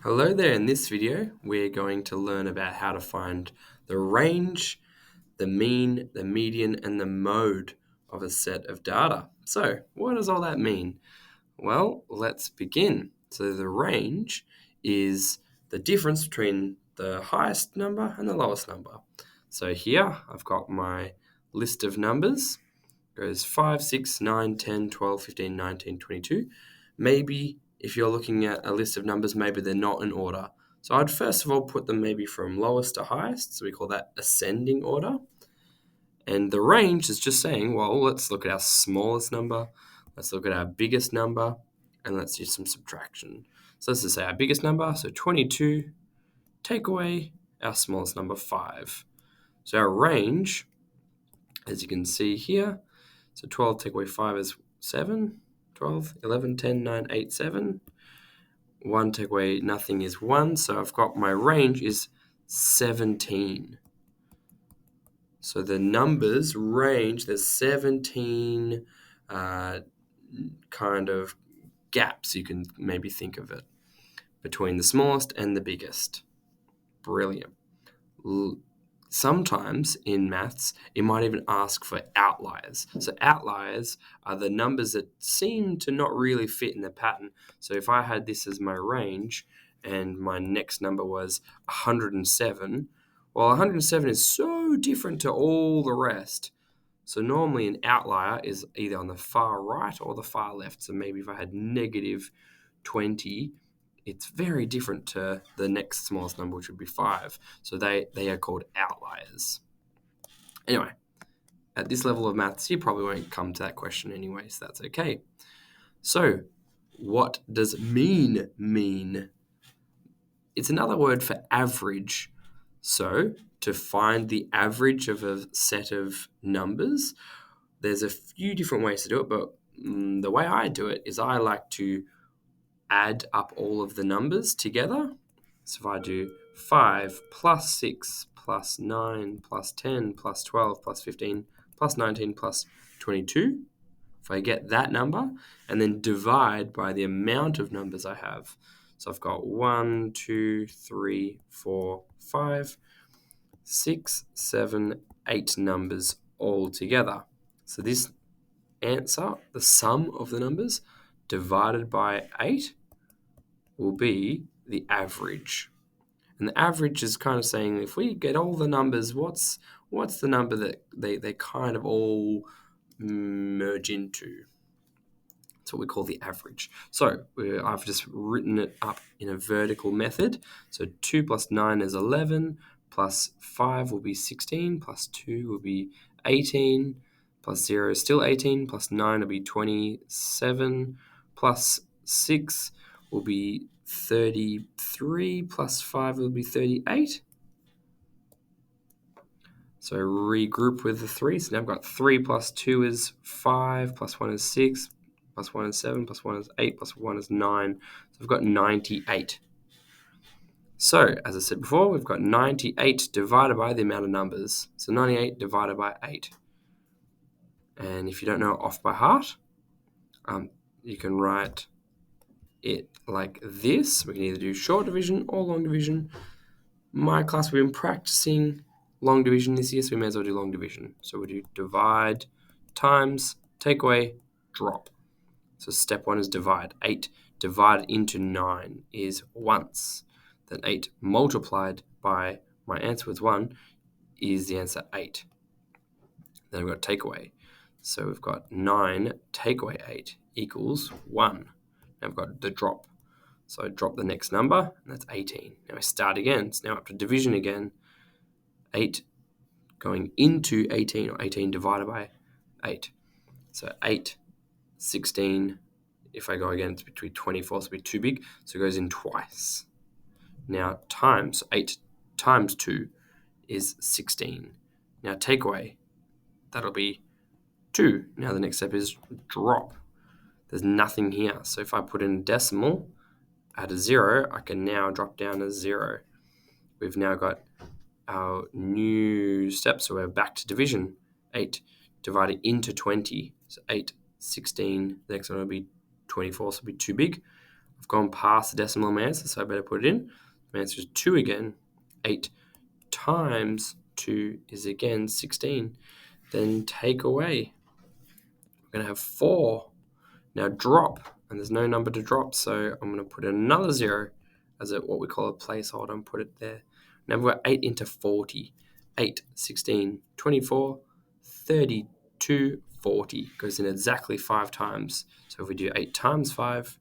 Hello there, in this video we're going to learn about how to find the range, the mean, the median and the mode of a set of data. So what does all that mean? Well, let's begin. So the range is the difference between the highest number and the lowest number. So here I've got my list of numbers. It goes 5, 6, 9, 10, 12, 15, 19, 22. Maybe if you're looking at a list of numbers, maybe they're not in order. So I'd first of all put them maybe from lowest to highest. So we call that ascending order. And the range is just saying, well, let's look at our smallest number, let's look at our biggest number, and let's do some subtraction. So let's just say our biggest number, so 22, take away our smallest number, 5. So our range, as you can see here, so 12 take away 5 is 7, 12, 11, 10, 9, 8, 7. 1 take away nothing is 1, so I've got my range is 17. So the numbers range, there's 17 kind of gaps, you can maybe think of it, between the smallest and the biggest. Brilliant. Sometimes in maths, it might even ask for outliers. So outliers are the numbers that seem to not really fit in the pattern. So if I had this as my range and my next number was 107, well, 107 is so different to all the rest. So normally an outlier is either on the far right or the far left. So maybe if I had negative 20, it's very different to the next smallest number, which would be 5. So they are called outliers. Anyway, at this level of maths, you probably won't come to that question anyway, so that's okay. So what does mean mean? It's another word for average. So to find the average of a set of numbers, there's a few different ways to do it, but the way I do it is I like to add up all of the numbers together. So if I do 5 plus 6 plus 9 plus 10 plus 12 plus 15 plus 19 plus 22, if I get that number and then divide by the amount of numbers I have. So I've got 1, 2, 3, 4, 5, 6, 7, 8 numbers all together. So this answer, the sum of the numbers divided by 8, will be the average. And the average is kind of saying if we get all the numbers, what's the number that they kind of all merge into? That's what we call the average. So I've just written it up in a vertical method. So 2 plus 9 is 11, plus 5 will be 16, plus 2 will be 18, plus 0 is still 18, plus 9 will be 27, plus 6 will be 33, plus 5 will be 38. So regroup with the 3. So now I've got 3 plus 2 is 5, plus 1 is 6, plus 1 is 7, plus 1 is 8, plus 1 is 9. So I've got 98. So, as I said before, we've got 98 divided by the amount of numbers. So 98 divided by 8. And if you don't know it off by heart, you can write it like this. We can either do short division or long division. My class, we've been practicing long division this year, so we may as well do long division. So we do divide times, take away, drop. So step 1 is divide. 8 divided into 9 is once. Then 8 multiplied by my answer with 1 is the answer 8. Then we've got take away. So we've got 9 take away 8 equals 1. Now we've got the drop. So I drop the next number, and that's 18. Now I start again. It's now up to division again. 8 going into 18, or 18 divided by 8. So 8, 16. If I go again, it's between 24, so it'll be too big. So it goes in twice. Now times, 8 times 2 is 16. Now take away, that'll be 2. Now the next step is drop. There's nothing here. So if I put in a decimal, add a 0, I can now drop down a 0. We've now got our new step, so we're back to division. 8 divided into 20. So 8, 16, the next one will be 24, so it'll be too big. I've gone past the decimal in my answer, so I better put it in. My answer is 2 again. 8 times 2 is again 16. Then take away. We're going to have 4. Now drop, and there's no number to drop, so I'm going to put another 0 as what we call a placeholder and put it there. Now we've got 8 into 40. 8, 16, 24, 32, 40. Goes in exactly 5 times. So if we do 8 times 5,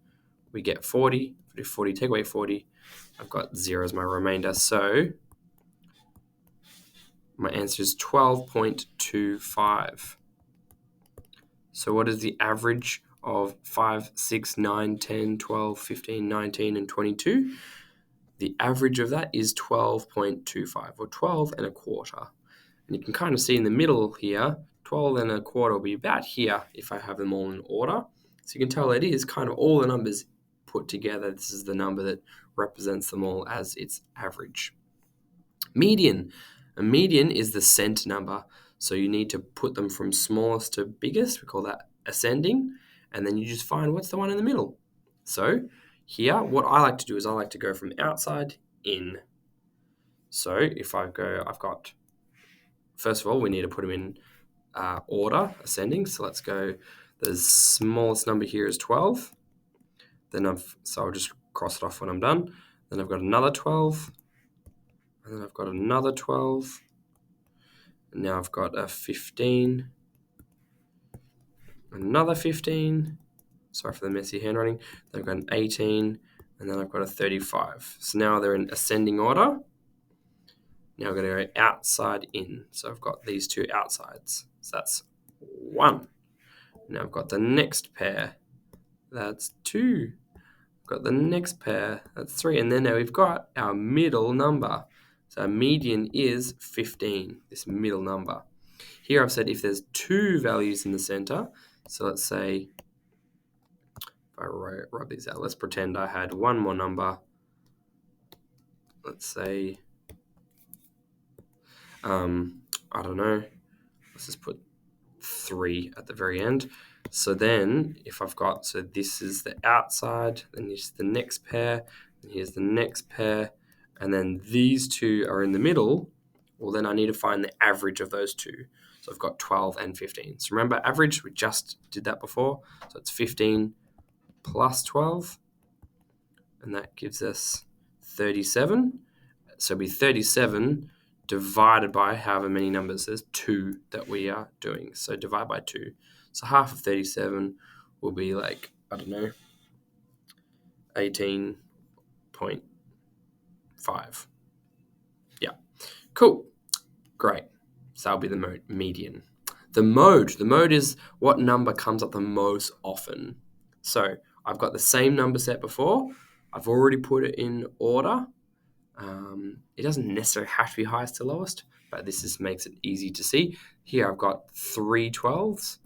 we get 40. If we do 40, take away 40, I've got 0 as my remainder. So my answer is 12.25. So what is the average of 5, 6, 9, 10, 12, 15, 19, and 22? The average of that is 12.25, or 12 and a quarter. And you can kind of see in the middle here, 12 and a quarter will be about here if I have them all in order. So you can tell it is kind of all the numbers put together. This is the number that represents them all as its average. Median. A median is the cent number. So you need to put them from smallest to biggest. We call that ascending. And then you just find what's the one in the middle. So here, what I like to do is I like to go from outside in. So if I've got, first of all, we need to put them in order, ascending. So let's go, the smallest number here is 12. So I'll just cross it off when I'm done. Then I've got another 12. And then I've got another 12. And now I've got a 15. Another 15. Sorry for the messy handwriting. Then I've got an 18. And then I've got a 35. So now they're in ascending order. Now I'm going to go outside in. So I've got these two outsides. So that's 1. Now I've got the next pair. That's 2. I've got the next pair. That's 3. And then now we've got our middle number. So our median is 15, this middle number. Here I've said if there's 2 values in the center, so let's say, if I rub these out, let's pretend I had one more number. Let's say, I don't know, let's just put 3 at the very end. So then if I've got, so this is the outside, then here's the next pair, and here's the next pair, and then these 2 are in the middle, well then I need to find the average of those 2. So I've got 12 and 15. So remember average, we just did that before. So it's 15 plus 12, and that gives us 37. So it'll be 37 divided by however many numbers. There's 2 that we are doing. So divide by 2. So half of 37 will be like, I don't know, 18.5. Yeah. Cool. Great. So that'll be the median. The mode is what number comes up the most often. So I've got the same number set before. I've already put it in order. It doesn't necessarily have to be highest to lowest, but this just makes it easy to see. Here I've got 3 12s.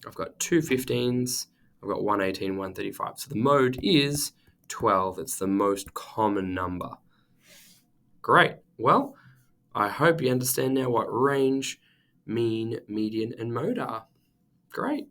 I've got 2 15s. I've got 1 18, 1 35. So the mode is 12. It's the most common number. Great. Well, I hope you understand now what range, mean, median, and mode are. Great.